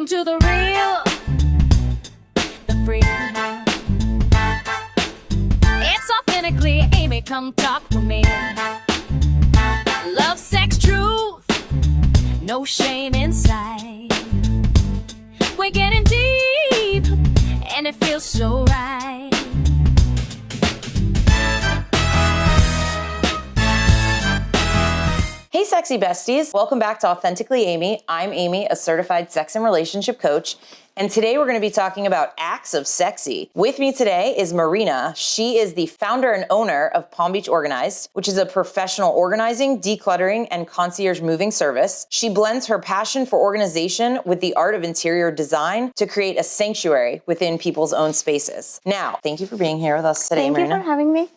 Welcome to the real, the free. It's authentically Amy, come talk with me. Love, sex, truth, no shame inside. We're getting deep, and it feels so right. Hey, sexy besties. Welcome back to Authentically Amy. I'm Amy, a certified sex and relationship coach. And today we're going to be talking about acts of sexy. With me today is Marina. She is the founder and owner of Palm Beach Organized, which is a professional organizing, decluttering, and concierge moving service. She blends her passion for organization with the art of interior design to create a sanctuary within people's own spaces. Now, thank you for being here with us today, Marina. Thank you for having me.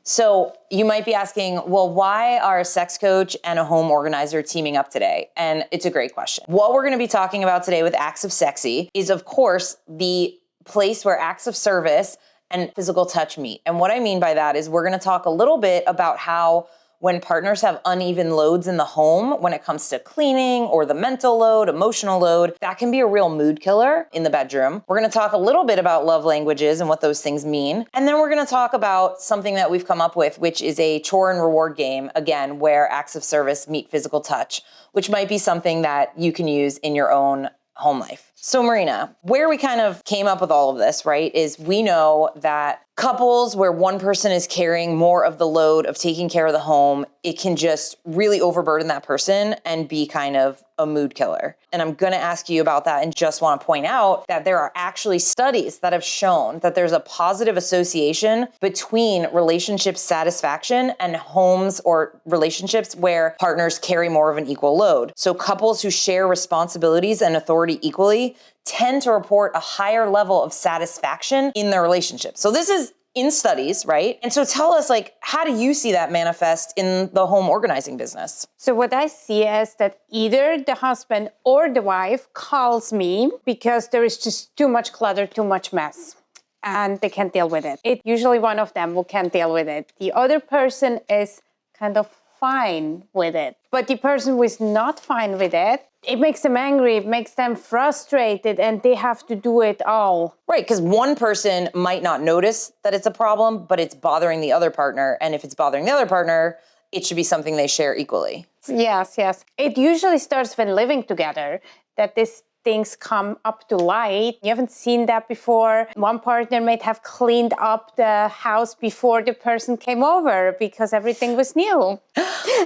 So you might be asking, well, why are a sex coach and a home organizer teaming up today? And it's a great question. What we're going to be talking about today with Acts of Sexy is, of course, the place where acts of service and physical touch meet. And what I mean by that is we're going to talk a little bit about how when partners have uneven loads in the home, when it comes to cleaning or the mental load, emotional load, that can be a real mood killer in the bedroom. We're gonna talk a little bit about love languages and what those things mean. And then we're gonna talk about something that we've come up with, which is a chore and reward game, again, where acts of service meet physical touch, which might be something that you can use in your own home life. So Marina, where we kind of came up with all of this, right, is we know that couples where one person is carrying more of the load of taking care of the home, it can just really overburden that person and be kind of a mood killer. And I'm going to ask you about that and just want to point out that there are actually studies that have shown that there's a positive association between relationship satisfaction and homes or relationships where partners carry more of an equal load. So couples who share responsibilities and authority equally tend to report a higher level of satisfaction in their relationship. So this is in studies, right? And so tell us, like, how do you see that manifest in the home organizing business? So what I see is that either the husband or the wife calls me because there is just too much clutter, too much mess, and they can't deal with it. It's usually one of them who can't deal with it. The other person is kind of fine with it. But the person who is not fine with it, it makes them angry, it makes them frustrated, and they have to do it all. Right, because one person might not notice that it's a problem, but it's bothering the other partner. And if it's bothering the other partner, it should be something they share equally. Yes. It usually starts when living together, that these things come up to light. You haven't seen that before. One partner might have cleaned up the house before the person came over because everything was new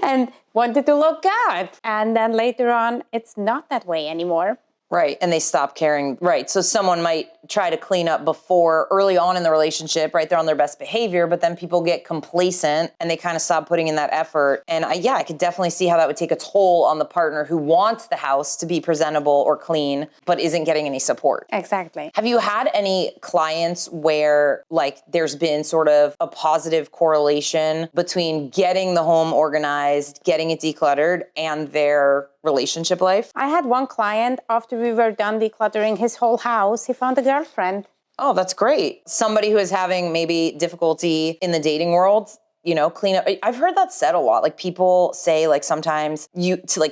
and wanted to look good. And then later on, it's not that way anymore. Right, and they stop caring. Right, so someone might try to clean up before, early on in the relationship, right? They're on their best behavior, but then people get complacent and they kind of stop putting in that effort. And I could definitely see how that would take a toll on the partner who wants the house to be presentable or clean, but isn't getting any support. Exactly. Have you had any clients where, like, there's been sort of a positive correlation between getting the home organized, getting it decluttered, and their relationship life? I had one client, after we were done decluttering his whole house, he found a girlfriend. Oh, that's great. Somebody who is having maybe difficulty in the dating world, you know, clean up. I've heard that said a lot. Like, people say, like, sometimes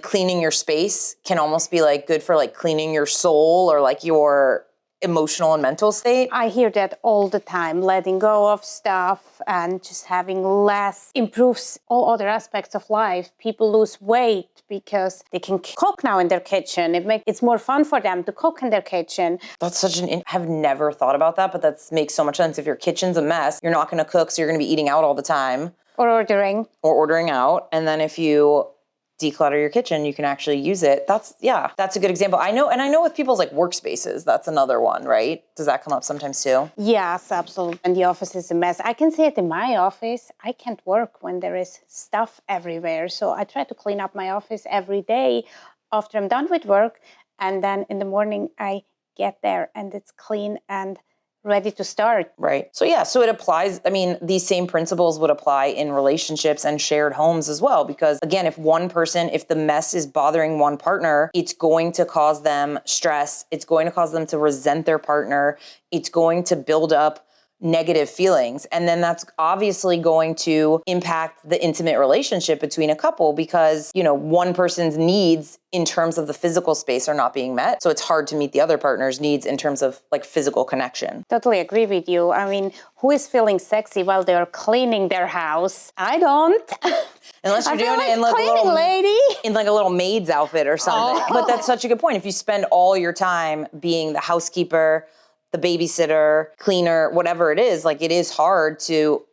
cleaning your space can almost be like good for like cleaning your soul or like your emotional and mental state. I hear that all the time. Letting go of stuff and just having less improves all other aspects of life. People lose weight because they can cook now in their kitchen. It's more fun for them to cook in their kitchen. That's such have never thought about that, but that makes so much sense. If your kitchen's a mess, you're not going to cook, so you're going to be eating out all the time. Or ordering out. And then if you declutter your kitchen, you can actually use it. That's a good example. I know with people's like workspaces, that's another one, right? Does that come up sometimes too? Yes, absolutely. And the office is a mess. I can see it in my office. I can't work when there is stuff everywhere. So I try to clean up my office every day after I'm done with work. And then in the morning, I get there and it's clean and ready to start. Right. So so it applies. I mean, these same principles would apply in relationships and shared homes as well. Because again, if the mess is bothering one partner, it's going to cause them stress. It's going to cause them to resent their partner. It's going to build up negative feelings. And then that's obviously going to impact the intimate relationship between a couple because, one person's needs in terms of the physical space are not being met. So it's hard to meet the other partner's needs in terms of like physical connection. Totally agree with you. I mean, who is feeling sexy while they're cleaning their house? I don't. Unless you're doing it in like a little maid's outfit or something. But that's such a good point. If you spend all your time being the housekeeper, the babysitter, cleaner, whatever it is, like it is hard to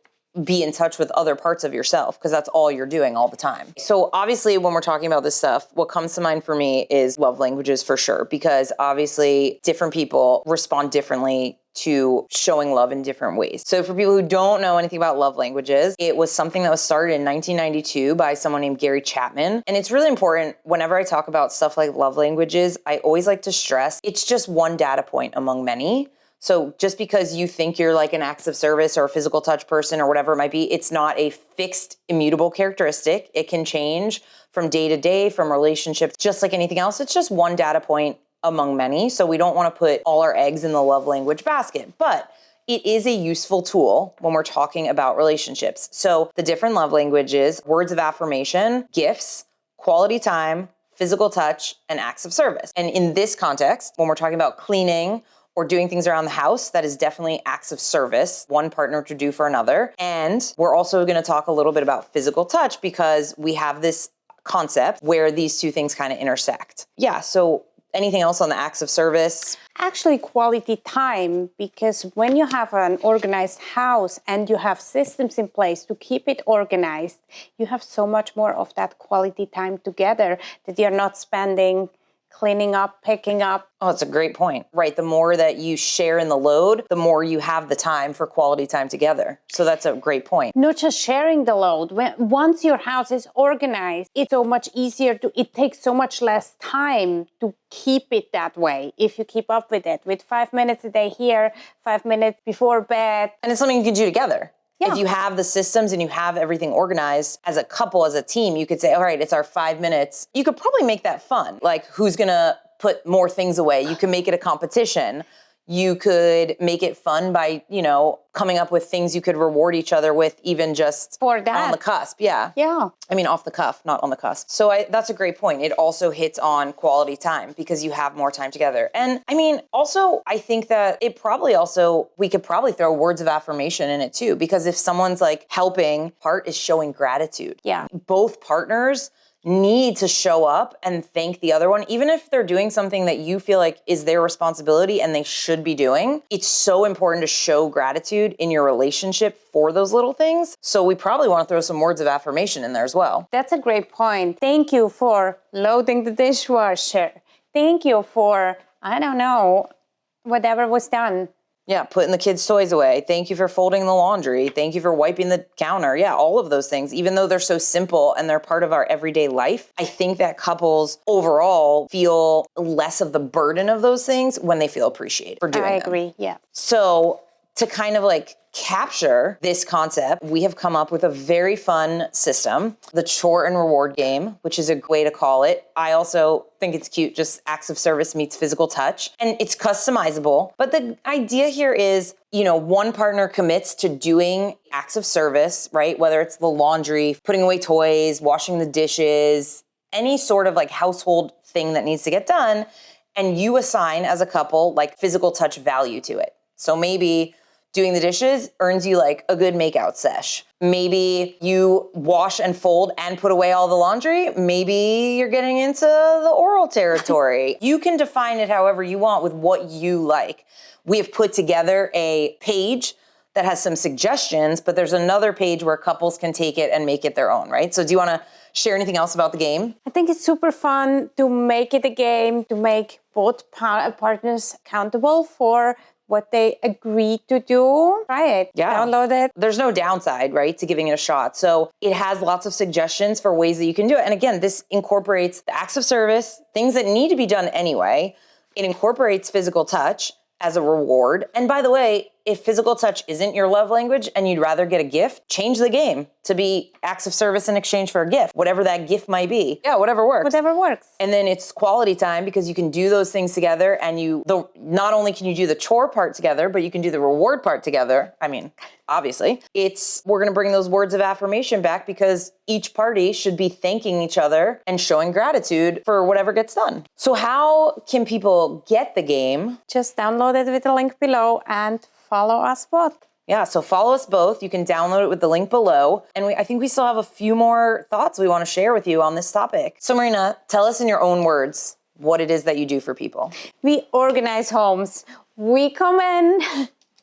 be in touch with other parts of yourself because that's all you're doing all the time. So obviously when we're talking about this stuff, what comes to mind for me is love languages for sure, because obviously different people respond differently to showing love in different ways. So for people who don't know anything about love languages, it was something that was started in 1992 by someone named Gary Chapman. And it's really important whenever I talk about stuff like love languages, I always like to stress it's just one data point among many. So just because you think you're like an acts of service or a physical touch person or whatever it might be, it's not a fixed, immutable characteristic. It can change from day to day, from relationships, just like anything else. It's just one data point among many. So we don't want to put all our eggs in the love language basket. But it is a useful tool when we're talking about relationships. So the different love languages, words of affirmation, gifts, quality time, physical touch, and acts of service. And in this context, when we're talking about cleaning, or doing things around the house, that is definitely acts of service, one partner to do for another. And we're also gonna talk a little bit about physical touch because we have this concept where these two things kind of intersect. Yeah, so anything else on the acts of service? Actually, quality time, because when you have an organized house and you have systems in place to keep it organized, you have so much more of that quality time together that you're not spending cleaning up, picking up. Oh, it's a great point, right? The more that you share in the load, the more you have the time for quality time together. So that's a great point. Not just sharing the load. Once your house is organized, it's so much easier it takes so much less time to keep it that way if you keep up with it. With 5 minutes a day here, 5 minutes before bed. And it's something you can do together. Yeah. If you have the systems and you have everything organized as a couple, as a team, you could say, all right, it's our 5 minutes. You could probably make that fun. Like who's gonna put more things away? You can make it a competition. You could make it fun by, coming up with things you could reward each other with, even just for that. On the cusp. Yeah. Yeah. I mean, off the cuff, not on the cusp. So that's a great point. It also hits on quality time because you have more time together. And I mean, also, I think that we could probably throw words of affirmation in it too, because if someone's like helping, part is showing gratitude. Yeah. Both partners need to show up and thank the other one, even if they're doing something that you feel like is their responsibility and they should be doing. It's so important to show gratitude in your relationship for those little things. So we probably want to throw some words of affirmation in there as well. That's a great point. Thank you for loading the dishwasher. Thank you for, whatever was done. Yeah, putting the kids' toys away. Thank you for folding the laundry. Thank you for wiping the counter. Yeah, all of those things, even though they're so simple and they're part of our everyday life, I think that couples overall feel less of the burden of those things when they feel appreciated for doing them. I agree, yeah. So to kind of like capture this concept, we have come up with a very fun system, the chore and reward game, which is a way to call it. I also think it's cute, just acts of service meets physical touch. And it's customizable. But the idea here is, one partner commits to doing acts of service, right? Whether it's the laundry, putting away toys, washing the dishes, any sort of like household thing that needs to get done. And you assign as a couple like physical touch value to it. So maybe doing the dishes earns you like a good makeout sesh. Maybe you wash and fold and put away all the laundry. Maybe you're getting into the oral territory. You can define it however you want with what you like. We have put together a page that has some suggestions, but there's another page where couples can take it and make it their own, right? So do you want to share anything else about the game? I think it's super fun to make it a game, to make both partners accountable for what they agreed to do. Try it. Yeah. Download it. There's no downside, right, to giving it a shot. So it has lots of suggestions for ways that you can do it. And again, this incorporates the acts of service, things that need to be done anyway. It incorporates physical touch as a reward. And by the way, if physical touch isn't your love language and you'd rather get a gift, change the game to be acts of service in exchange for a gift, whatever that gift might be. Yeah, whatever works. Whatever works. And then it's quality time because you can do those things together, and not only can you do the chore part together, but you can do the reward part together. I mean, obviously. We're gonna bring those words of affirmation back because each party should be thanking each other and showing gratitude for whatever gets done. So how can people get the game? Just download it with the link below and follow us both. Yeah, so follow us both. You can download it with the link below. And I think we still have a few more thoughts we want to share with you on this topic. So Marina, tell us in your own words what it is that you do for people. We organize homes. We come in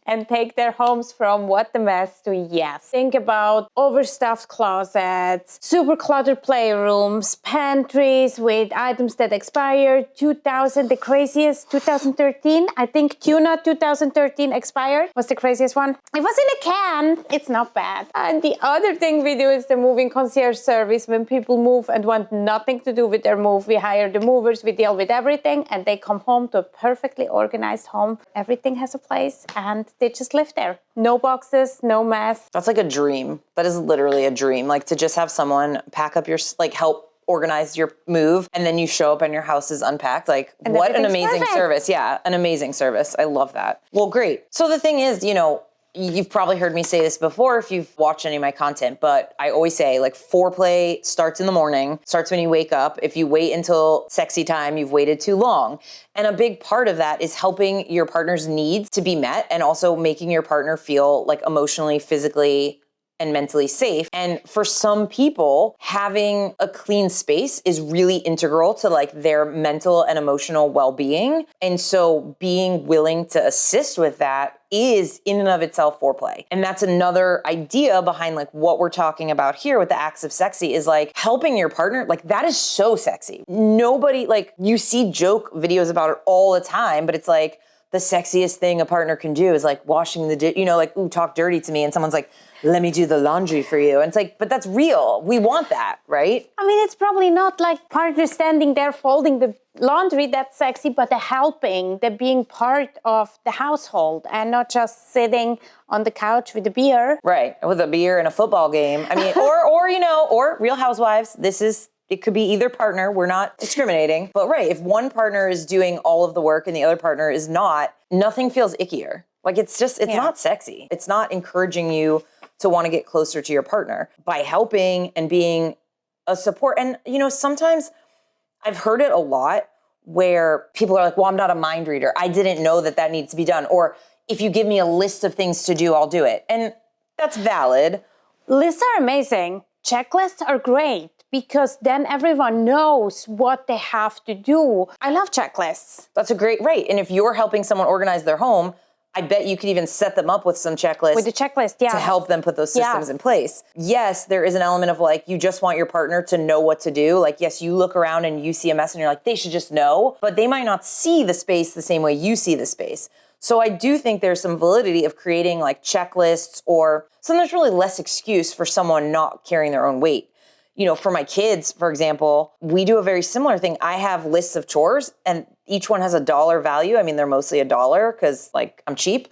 and take their homes from what the mess to yes. Think about overstuffed closets, super cluttered playrooms, pantries with items that expired. 2013, I think Tuna 2013 expired was the craziest one. It was in a can, it's not bad. And the other thing we do is the moving concierge service. When people move and want nothing to do with their move, we hire the movers, we deal with everything, and they come home to a perfectly organized home. Everything has a place, and they just live there. No boxes, no mess. That's like a dream. That is literally a dream. Like to just have someone pack up help organize your move, and then you show up and your house is unpacked. Like, and what an amazing perfect. service. Yeah, an amazing service. I love that. Well, great. So the thing is, you've probably heard me say this before if you've watched any of my content, but I always say foreplay starts in the morning, starts when you wake up. If you wait until sexy time, you've waited too long. And a big part of that is helping your partner's needs to be met and also making your partner feel emotionally, physically, and mentally safe. And for some people, having a clean space is really integral to their mental and emotional well-being. And so being willing to assist with that is in and of itself foreplay. And that's another idea behind what we're talking about here with the acts of sexy is helping your partner. That is so sexy. Nobody, you see joke videos about it all the time, but it's the sexiest thing a partner can do is washing the dish, ooh, talk dirty to me. And someone's let me do the laundry for you. And it's but that's real. We want that, right? I mean, it's probably not partner standing there folding the laundry that's sexy, but the helping, the being part of the household and not just sitting on the couch with a beer. Right, with a beer and a football game. I mean, or Real Housewives, it could be either partner. We're not discriminating. But right, if one partner is doing all of the work and the other partner is not, nothing feels ickier. It's not sexy. It's not encouraging you to want to get closer to your partner by helping and being a support. And, sometimes I've heard it a lot where people are well, I'm not a mind reader. I didn't know that needs to be done. Or if you give me a list of things to do, I'll do it. And that's valid. Lists are amazing. Checklists are great because then everyone knows what they have to do. I love checklists. That's right. And if you're helping someone organize their home, I bet you could even set them up with some checklists. With the checklist, yeah. To help them put those systems in place. Yes, there is an element of you just want your partner to know what to do. Yes, you look around and you see a mess and you're they should just know, but they might not see the space the same way you see the space. So I do think there's some validity of creating checklists, or sometimes really less excuse for someone not carrying their own weight. For my kids, for example, we do a very similar thing. I have lists of chores and each one has a dollar value. I mean, they're mostly $1 because I'm cheap.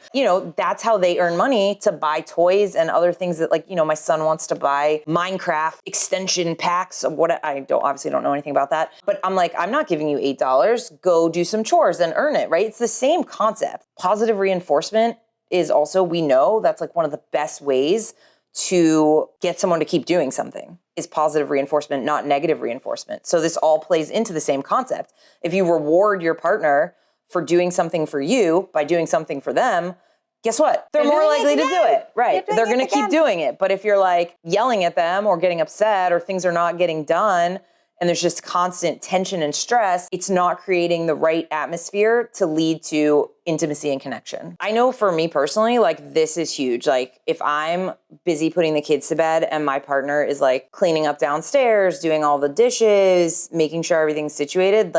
That's how they earn money to buy toys and other things that my son wants to buy Minecraft extension packs of what I obviously don't know anything about that. But I'm I'm not giving you $8. Go do some chores and earn it, right? It's the same concept. Positive reinforcement is also, we know that's one of the best ways to get someone to keep doing something is positive reinforcement, not negative reinforcement. So this all plays into the same concept. If you reward your partner for doing something for you by doing something for them, guess what? They're more likely to do it. Right. They're going to keep doing it. But if you're yelling at them or getting upset or things are not getting done, and there's just constant tension and stress, it's not creating the right atmosphere to lead to intimacy and connection. I know for me personally, this is huge. If I'm busy putting the kids to bed and my partner is cleaning up downstairs, doing all the dishes, making sure everything's situated,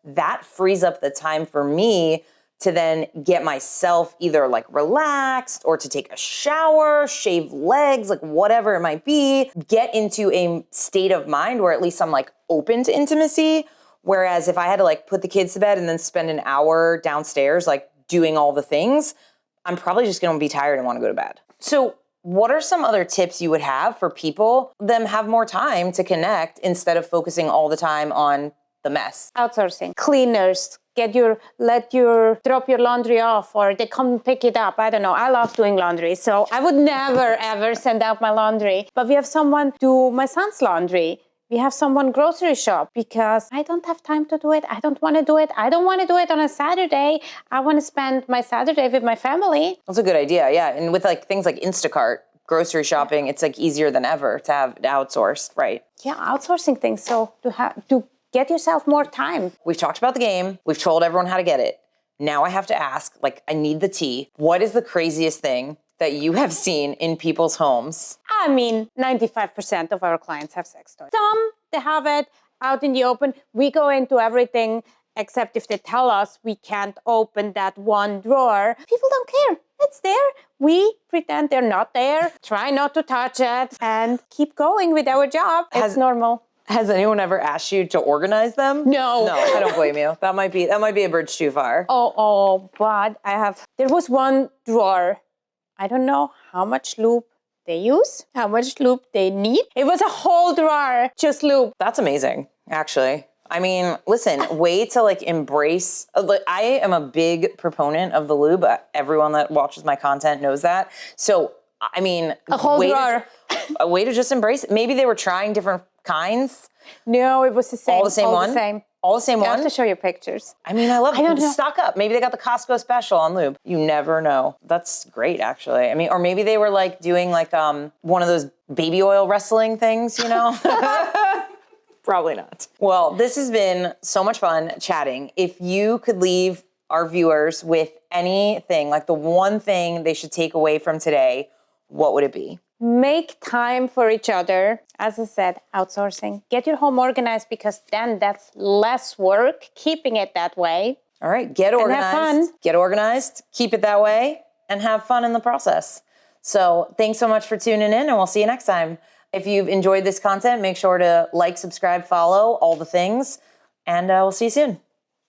that frees up the time for me to then get myself either relaxed or to take a shower, shave legs, whatever it might be, get into a state of mind where at least I'm open to intimacy. Whereas if I had to put the kids to bed and then spend an hour downstairs doing all the things, I'm probably just going to be tired and want to go to bed. So what are some other tips you would have for people them have more time to connect instead of focusing all the time on the mess? Outsourcing. Cleaners. Drop your laundry off, or they come pick it up. I don't know. I love doing laundry. So I would never, ever send out my laundry. But we have someone do my son's laundry. We have someone grocery shop because I don't have time to do it. I don't want to do it. I don't want to do it on a Saturday. I want to spend my Saturday with my family. That's a good idea. Yeah. And with like things like Instacart, grocery shopping, it's like easier than ever to have it outsourced, right? Yeah, outsourcing things. So to get yourself more time. We've talked about the game. We've told everyone how to get it. Now I have to ask, like, I need the tea. What is the craziest thing that you have seen in people's homes? I mean, 95% of our clients have sex toys. Some, they have it out in the open. We go into everything, except if they tell us we can't open that one drawer. People don't care. It's there. We pretend they're not there, try not to touch it, and keep going with our job. It's normal. Has anyone ever asked you to organize them? No. No, I don't blame you. That might be a bridge too far. But there was one drawer. I don't know how much lube they use, how much lube they need. It was a whole drawer, just lube. That's amazing, actually. I mean, listen, way to like embrace, I am a big proponent of the lube. Everyone that watches my content knows that. So, I mean, a whole drawer. A way to just embrace it. Maybe they were trying different kinds. No, it was the same. All the same one? The same. All the same I one? have to show you pictures. I mean, I love it. know. Stock up. Maybe they got the Costco special on lube. You never know. That's great, actually. I mean, or maybe they were like doing like one of those baby oil wrestling things, you know? Probably not. Well, this has been so much fun chatting. If you could leave our viewers with anything, like the one thing they should take away from today, what would it be? Make time for each other. As I said, outsourcing. Get your home organized because then that's less work, keeping it that way. All right, get organized. And have fun. Get organized, keep it that way, and have fun in the process. So thanks so much for tuning in, and we'll see you next time. If you've enjoyed this content, make sure to like, subscribe, follow, all the things, and we'll see you soon.